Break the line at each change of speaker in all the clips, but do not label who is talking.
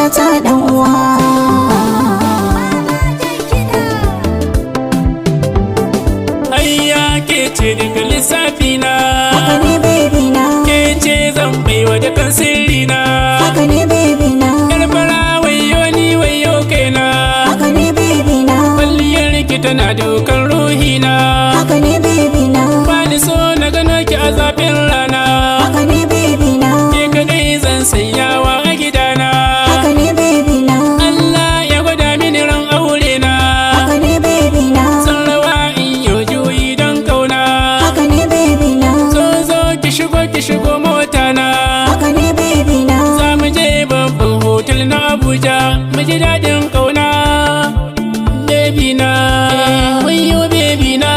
ta dan uwa.
Ayya ke ce daga lissafi na,
Haka ne baby na,
ke ce zan baiwa da kan sirri na.
haka ne baby na,
Yar fara wayo ni wayo kaina,
haka ne baby na,
kwalliyar ki tana dukan ruhi na.
haka ne baby na,
Bani so na gano ki a zafin rana,
haka ne baby na,
ke kadai zan sanyawa a gidana.
haka ne baby na,
Allah ya gwada mini ran aure na,
haka ne baby na,
san rawa in yo juyi don kauna.
haka ne baby na,
Zo ki shigo mota na,
haka ne baby na,
za mu je babban hotel na Abuja mu ji daɗin kauna. Baby na, wayo baby na,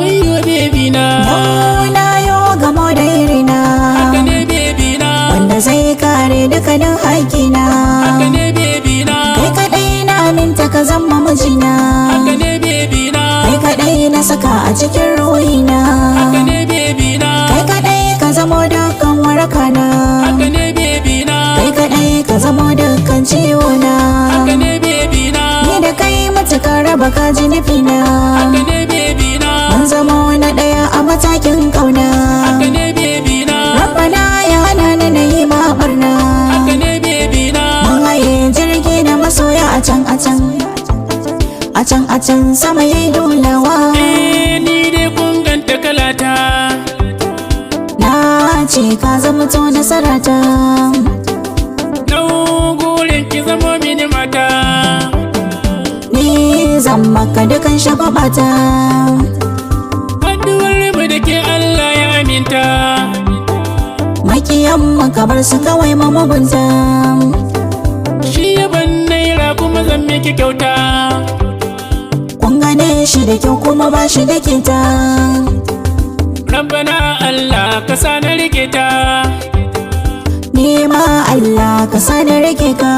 wayo baby na.
yau na yo gamo da irina,
Haka ne baby na,
wanda zai kare dukkanin haƙina.
haka ne baby na,
Kai kaɗai na minta ka zama mijina,
haka ne baby na,
kai kaɗai na saka a cikin ruhina,
haka ne baby na,
kai kaɗai ka zamo dukkan warakana,
haka ne baby na,
kai kaɗai ka zamo dukkan ciwona.
haka ne baby na,
Ni da kai matuƙar raba ka ji nufina,
haka ne baby na,
mun zamo na ɗaya a matakin ƙauna.
haka ne baby na,
Rabbana ya hana ni na yi ma ɓarna,
haka ne baby na.
mun haye jirgi na masoya a can a can sama yayi dolawa.
Ni dai kun ganta kalata,
Na ce ka zama to nasarata,
nau gurin ki zamo mini mata.
ni zan maka dukan shagwabata.
Addu'ar mu da ke Allah ya aminta,
Makiyan makabar su kawai mamugunta,
shi yaban naira kuma zan miki kyauta.
kun gane shi da kyau kuma ba shi da kita.
Rabbana Allah ka sa na rike ta,
Ni ma Allah ka sa da rike ka.